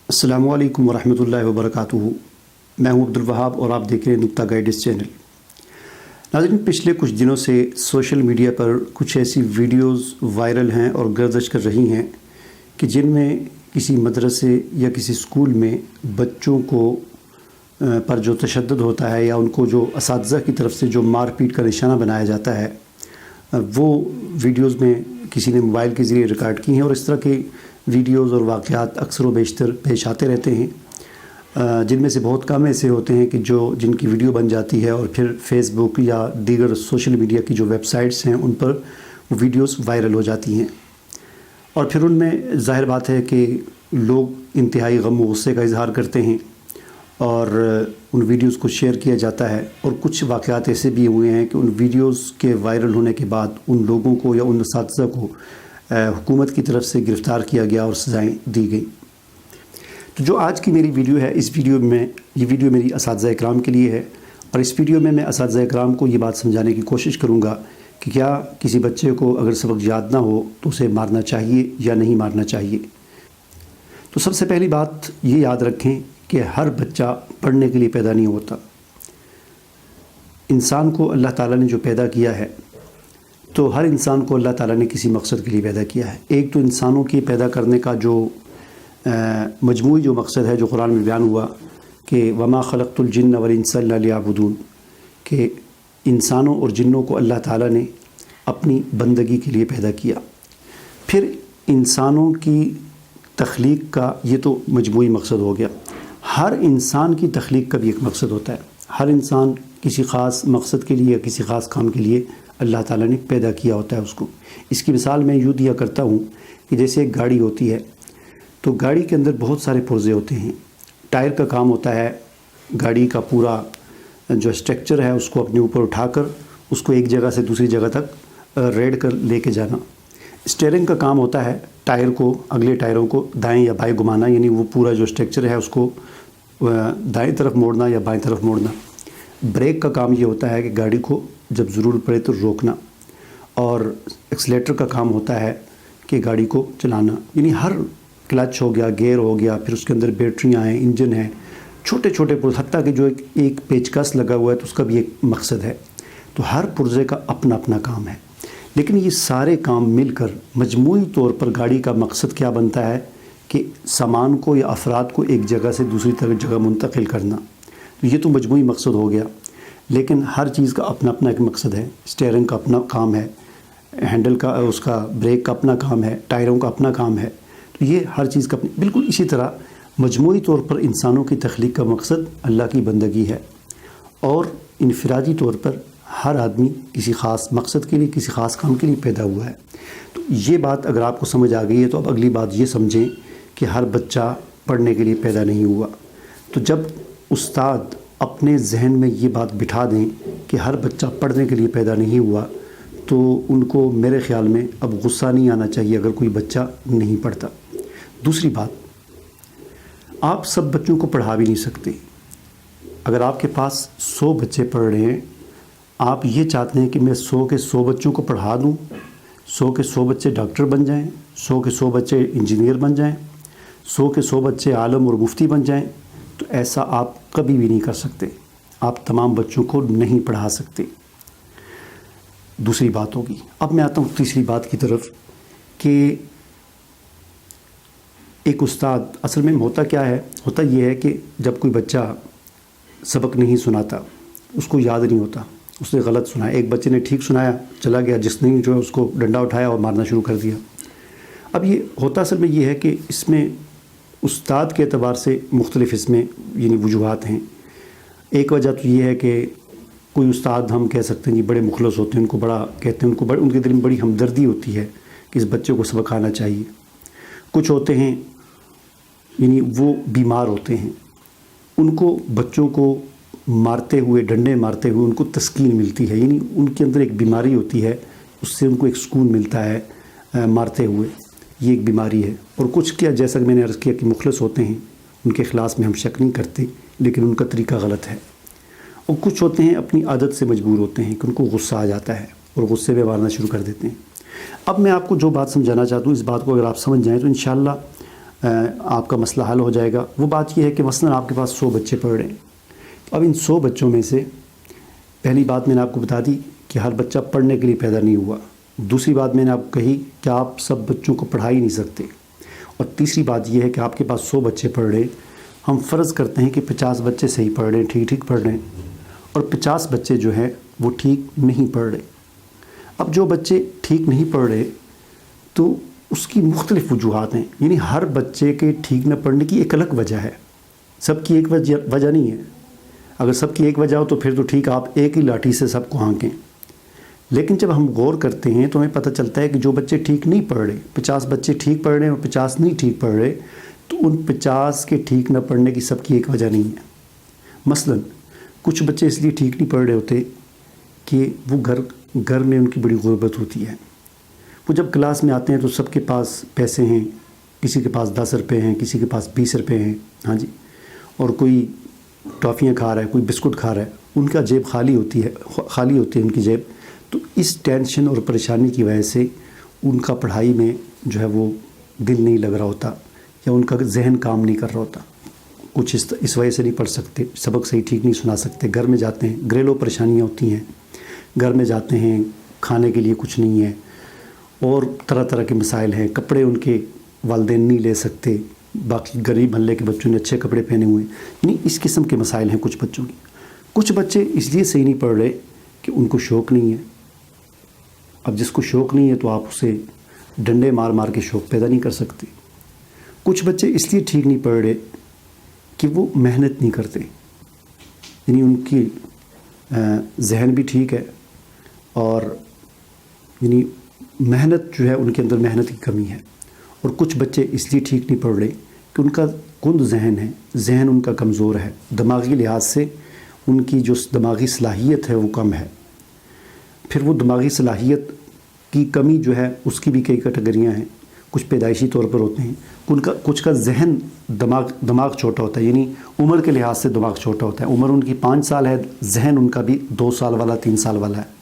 अस्सलामु अलैकुम वरहमतुल्लाहि वबरकातुहू। मैं हूं अब्दुल वहाब और आप देख रहे हैं नुक्ता गाइडेंस चैनल। नाज़रीन, पिछले कुछ दिनों से सोशल मीडिया पर कुछ ऐसी वीडियोस वायरल हैं और गर्दिश कर रही हैं कि जिनमें किसी मदरसे या किसी स्कूल में बच्चों को पर जो तशद्दुद होता है या उनको जो असातिज़ा की तरफ से जो मार पीट का निशाना बनाया जाता है, वो वीडियोज़ में किसी ने मोबाइल के ज़रिए रिकॉर्ड की हैं और इस तरह के वीडियोज़ और वाक़यात अक्सर व बेशतर पेश आते रहते हैं, जिनमें से बहुत कम ऐसे होते हैं कि जिनकी वीडियो बन जाती है और फिर फेसबुक या दीगर सोशल मीडिया की जो वेबसाइट्स हैं उन पर वो वीडियोज़ वायरल हो जाती हैं और फिर उनमें ज़ाहिर बात है कि लोग इंतहाई गम व गुस्से का इज़हार करते हैं और उन वीडियोज़ को शेयर किया जाता है। और कुछ वाक़यात ऐसे भी हुए हैं कि उन वीडियोज़ के वायरल होने के बाद उन लोगों को या उन असातिज़ा को हुकूमत की तरफ से गिरफ़्तार किया गया और सज़ाएँ दी गई। तो जो आज की मेरी वीडियो है, इस वीडियो में ये वीडियो मेरी असातिज़ा इकराम के लिए है और इस वीडियो में मैं असातिज़ा इकराम को ये बात समझाने की कोशिश करूँगा कि क्या किसी बच्चे को अगर सबक याद ना हो तो उसे मारना चाहिए या नहीं मारना चाहिए। तो सबसे पहली बात ये याद रखें कि हर बच्चा पढ़ने के लिए पैदा नहीं होता। इंसान को अल्लाह ताला ने जो पैदा किया है, तो हर इंसान को अल्लाह ताला ने किसी मकसद के लिए पैदा किया है। एक तो इंसानों की पैदा करने का जो मजमूई जो मकसद है जो कुरान में बयान हुआ कि वमा खलक़तुल जिन्न वल इंसा इल्ला लियअबुदून, कि इंसानों और जिन्नों को अल्लाह ताला ने अपनी बंदगी के लिए पैदा किया। फिर इंसानों की तख्लीक का ये तो मजमूई मकसद हो गया। हर इंसान की तख्लीक का भी एक मकसद होता है। हर इंसान किसी ख़ास मकसद के लिए या किसी ख़ास काम के लिए अल्लाह ताला ने पैदा किया होता है उसको। इसकी मिसाल मैं यूँ दिया करता हूँ कि जैसे एक गाड़ी होती है तो गाड़ी के अंदर बहुत सारे पुर्जे होते हैं। टायर का काम होता है गाड़ी का पूरा जो स्ट्रक्चर है उसको अपने ऊपर उठाकर उसको एक जगह से दूसरी जगह तक रेड कर लेके जाना। स्टीयरिंग का काम होता है टायर को, अगले टायरों को दाएं या बाएं घुमाना, यानी वो पूरा जो स्ट्रक्चर है उसको दाएं तरफ मोड़ना या बाएं तरफ मोड़ना। ब्रेक का काम ये होता है कि गाड़ी को जब ज़रूरत पड़े तो रोकना। और एक्सीलेटर का काम होता है कि गाड़ी को चलाना। यानी हर क्लच हो गया, गियर हो गया, फिर उसके अंदर बैटरियाँ हैं, इंजन है, छोटे छोटे पुर्जे, हत्ता कि जो एक पेचकस लगा हुआ है तो उसका भी एक मकसद है। तो हर पुर्जे का अपना अपना काम है, लेकिन ये सारे काम मिलकर मजमूई तौर पर गाड़ी का मकसद क्या बनता है कि सामान को या अफराद को एक जगह से दूसरी जगह मुंतकिल करना। तो ये तो मजमूई मकसद हो गया, लेकिन हर चीज़ का अपना अपना एक मकसद है। स्टीयरिंग का अपना काम है, हैंडल का उसका ब्रेक का अपना काम है, टायरों का अपना काम है। तो ये हर चीज़ का बिल्कुल इसी तरह मजमूई तौर पर इंसानों की तख्लीक का मकसद अल्लाह की बंदगी है और इनफरादी तौर पर हर आदमी किसी ख़ास मकसद के लिए, किसी ख़ास काम के लिए पैदा हुआ है। तो ये बात अगर आपको समझ आ गई है तो अब अगली बात ये समझें कि हर बच्चा पढ़ने के लिए पैदा नहीं हुआ। तो जब उस्ताद अपने जहन में ये बात बिठा दें कि हर बच्चा पढ़ने के लिए पैदा नहीं हुआ, तो उनको मेरे ख़्याल में अब गुस्सा नहीं आना चाहिए अगर कोई बच्चा नहीं पढ़ता। दूसरी बात, आप सब बच्चों को पढ़ा भी नहीं सकते। अगर आपके पास 100 बच्चे पढ़ रहे हैं, आप ये चाहते हैं कि मैं 100 के 100 बच्चों को पढ़ा दूँ, 100 के 100 बच्चे डॉक्टर बन जाएं, 100 के 100 बच्चे इंजीनियर बन जाएं, 100 के 100 बच्चे आलम और मुफ्ती बन जाएं, तो ऐसा आप कभी भी नहीं कर सकते। आप तमाम बच्चों को नहीं पढ़ा सकते। दूसरी बात होगी। अब मैं आता हूँ तीसरी बात की तरफ कि एक उस्ताद, असल में होता क्या है, होता ये है कि जब कोई बच्चा सबक नहीं सुनाता, उसको याद नहीं होता, उसने गलत सुना। एक बच्चे ने ठीक सुनाया, चला गया, जिसने जो है उसको डंडा उठाया और मारना शुरू कर दिया। अब ये होता असल में ये है कि इसमें उस्ताद के एतबार से मुख्तलिफ इसमें यानी वजूहात हैं। एक वजह तो ये है कि कोई उस्ताद हम कह सकते हैं जी बड़े मुखलस होते हैं, उनको बड़ा कहते हैं, उनके दिल में बड़ी हमदर्दी होती है कि इस बच्चे को सबक आना चाहिए। कुछ होते हैं यानी वो बीमार होते हैं, उनको बच्चों को मारते हुए, डंडे मारते हुए उनको तस्कीन मिलती है, यानी उनके अंदर एक बीमारी होती है, उससे उनको एक सुकून मिलता है मारते हुए। ये एक बीमारी है। और कुछ क्या, जैसा कि मैंने अर्ज़ किया कि मुखलस होते हैं, उनके ख़िलाफ़ में हम शक नहीं करते, लेकिन उनका तरीका गलत है। और कुछ होते हैं अपनी आदत से मजबूर होते हैं कि उनको गुस्सा आ जाता है और गुस्से में मारना शुरू कर देते हैं। अब मैं आपको जो बात समझाना चाहता हूँ, इस बात को अगर आप समझ जाएँ तो इंशाअल्लाह آپ کا مسئلہ حل ہو جائے گا۔ وہ بات یہ ہے کہ مثلاً آپ کے پاس 100 بچے پڑھ رہے ہیں، اب ان 100 بچوں میں سے پہلی بات میں نے آپ کو بتا دی کہ ہر بچہ پڑھنے کے لیے پیدا نہیں ہوا، دوسری بات میں نے آپ کو کہی کہ آپ سب بچوں کو پڑھا ہی نہیں سکتے، اور تیسری بات یہ ہے کہ آپ کے پاس 100 بچے پڑھ رہے ہیں، ہم فرض کرتے ہیں کہ 50 بچے صحیح پڑھ رہے ہیں، ٹھیک پڑھ رہے ہیں، اور 50 بچے جو ہیں وہ ٹھیک نہیں پڑھ رہے۔ اب جو بچے ٹھیک نہیں پڑھ رہے تو اس کی مختلف وجوہات ہیں، یعنی ہر بچے کے ٹھیک نہ پڑھنے کی ایک الگ وجہ ہے، سب کی ایک وجہ نہیں ہے۔ اگر سب کی ایک وجہ ہو تو پھر تو ٹھیک، آپ ایک ہی لاٹھی سے سب کو ہانکیں، لیکن جب ہم غور کرتے ہیں تو ہمیں پتہ چلتا ہے کہ جو بچے ٹھیک نہیں پڑھ رہے، 50 بچے ٹھیک پڑھ رہے ہیں اور 50 نہیں ٹھیک پڑھ رہے، تو ان 50 کے ٹھیک نہ پڑھنے کی سب کی ایک وجہ نہیں ہے۔ مثلاً کچھ بچے اس لیے ٹھیک نہیں پڑھ رہے ہوتے کہ وہ گھر میں ان کی بڑی غربت ہوتی ہے، وہ جب کلاس میں آتے ہیں تو سب کے پاس پیسے ہیں، کسی کے پاس 10 روپے ہیں، کسی کے پاس 20 روپے ہیں، ہاں جی، اور کوئی ٹافیاں کھا رہا ہے، کوئی بسکٹ کھا رہا ہے، ان کا جیب خالی ہوتی ہے ان کی جیب، تو اس ٹینشن اور پریشانی کی وجہ سے ان کا پڑھائی میں جو ہے وہ دل نہیں لگ رہا ہوتا، یا ان کا ذہن کام نہیں کر رہا ہوتا، کچھ اس وجہ سے نہیں پڑھ سکتے، سبق صحیح ٹھیک نہیں سنا سکتے، گھر میں جاتے ہیں گھریلو پریشانیاں ہوتی ہیں، گھر میں جاتے ہیں کھانے کے لیے کچھ نہیں ہے، اور طرح طرح کے مسائل ہیں، کپڑے ان کے والدین نہیں لے سکتے، باقی غریب محلے کے بچوں نے اچھے کپڑے پہنے ہوئے ہیں، یعنی اس قسم کے مسائل ہیں کچھ بچوں کی۔ کچھ بچے اس لیے صحیح نہیں پڑھ رہے کہ ان کو شوق نہیں ہے۔ اب جس کو شوق نہیں ہے تو آپ اسے ڈنڈے مار مار کے شوق پیدا نہیں کر سکتے۔ کچھ بچے اس لیے ٹھیک نہیں پڑھ رہے کہ وہ محنت نہیں کرتے، یعنی ان کی ذہن بھی ٹھیک ہے، اور یعنی محنت جو ہے ان کے اندر محنت کی کمی ہے۔ اور کچھ بچے اس لیے ٹھیک نہیں پڑھ رہے کہ ان کا کند ذہن ہے، ذہن ان کا کمزور ہے، دماغی لحاظ سے ان کی جو دماغی صلاحیت ہے وہ کم ہے۔ پھر وہ دماغی صلاحیت کی کمی جو ہے اس کی بھی کئی کیٹیگریاں ہیں، کچھ پیدائشی طور پر ہوتے ہیں، کچھ کا ذہن دماغ چھوٹا ہوتا ہے، یعنی عمر کے لحاظ سے دماغ چھوٹا ہوتا ہے، عمر ان کی 5 سال ہے، ذہن ان کا بھی 2 سال والا 3 سال والا ہے۔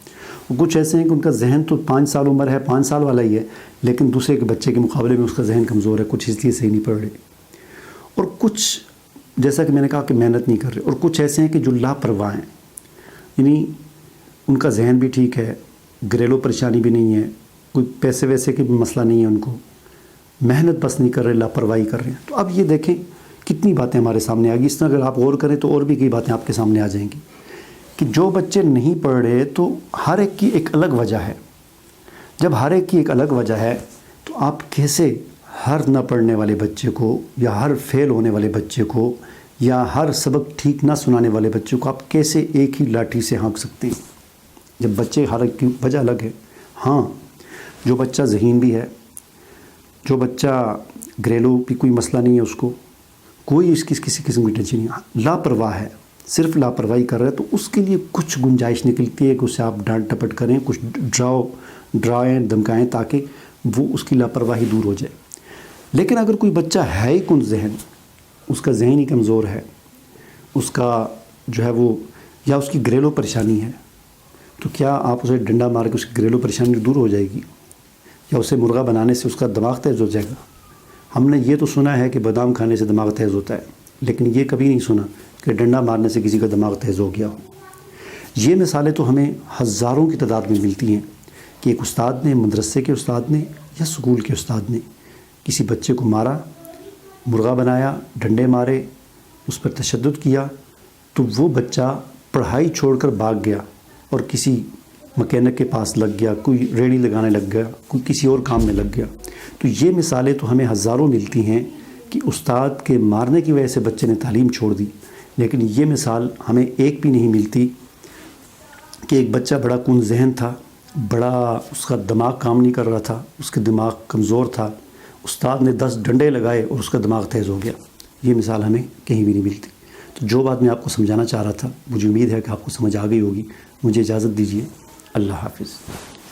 کچھ ایسے ہیں کہ ان کا ذہن تو 5 سال عمر ہے، 5 سال والا ہی ہے، لیکن دوسرے کے بچے کے مقابلے میں اس کا ذہن کمزور ہے، کچھ اس لیے صحیح نہیں پڑھ رہے، اور کچھ جیسا کہ میں نے کہا کہ محنت نہیں کر رہے، اور کچھ ایسے ہیں کہ جو لاپرواہ ہیں، یعنی ان کا ذہن بھی ٹھیک ہے، گھریلو پریشانی بھی نہیں ہے، کوئی پیسے ویسے کے بھی مسئلہ نہیں ہے ان کو، محنت بس نہیں کر رہے، لاپرواہی کر رہے ہیں۔ تو اب یہ دیکھیں کتنی باتیں ہمارے سامنے آ گئی، اس طرح اگر آپ غور کریں تو اور بھی کئی باتیں آپ کے سامنے آ جائیں گی کہ جو بچے نہیں پڑھ رہے تو ہر ایک کی ایک الگ وجہ ہے۔ جب ہر ایک کی ایک الگ وجہ ہے تو آپ کیسے ہر نہ پڑھنے والے بچے کو، یا ہر فیل ہونے والے بچے کو، یا ہر سبق ٹھیک نہ سنانے والے بچے کو آپ کیسے ایک ہی لاٹھی سے ہانک سکتے ہیں، جب بچے ہر ایک کی وجہ الگ ہے۔ ہاں، جو بچہ ذہین بھی ہے، جو بچہ گھریلو بھی کوئی مسئلہ نہیں ہے، اس کو کوئی کسی قسم کی ٹینشن نہیں، لاپرواہ ہے، صرف لاپرواہی کر رہا ہے، تو اس کے لیے کچھ گنجائش نکلتی ہے کہ اسے آپ ڈانٹ ٹپٹ کریں، کچھ ڈرائیں دھمکائیں تاکہ وہ اس کی لاپرواہی دور ہو جائے۔ لیکن اگر کوئی بچہ ہے ہی کن ذہن، اس کا ذہن ہی کمزور ہے، اس کا جو ہے وہ، یا اس کی گھریلو پریشانی ہے، تو کیا آپ اسے ڈنڈا مار کے اس کی گھریلو پریشانی دور ہو جائے گی، یا اسے مرغا بنانے سے اس کا دماغ تیز ہو جائے گا؟ ہم نے یہ تو سنا ہے کہ بادام کھانے سے دماغ تیز ہوتا ہے، لیکن یہ کبھی نہیں سنا کہ ڈنڈا مارنے سے کسی کا دماغ تیز ہو گیا ہو۔ یہ مثالیں تو ہمیں ہزاروں کی تعداد میں ملتی ہیں کہ ایک استاد نے، مدرسے کے استاد نے یا اسکول کے استاد نے کسی بچے کو مارا، مرغا بنایا، ڈنڈے مارے، اس پر تشدد کیا، تو وہ بچہ پڑھائی چھوڑ کر بھاگ گیا اور کسی مکینک کے پاس لگ گیا، کوئی ریڑھی لگانے لگ گیا، کوئی کسی اور کام میں لگ گیا۔ تو یہ مثالیں تو ہمیں ہزاروں ملتی ہیں کہ استاد کے مارنے کی وجہ سے بچے نے تعلیم چھوڑ دی، لیکن یہ مثال ہمیں ایک بھی نہیں ملتی کہ ایک بچہ بڑا کن ذہن تھا، بڑا اس کا دماغ کام نہیں کر رہا تھا، اس کا دماغ کمزور تھا، استاد نے 10 ڈنڈے لگائے اور اس کا دماغ تیز ہو گیا۔ یہ مثال ہمیں کہیں بھی نہیں ملتی۔ تو جو بات میں آپ کو سمجھانا چاہ رہا تھا، مجھے امید ہے کہ آپ کو سمجھ آ گئی ہوگی۔ مجھے اجازت دیجیے، اللہ حافظ۔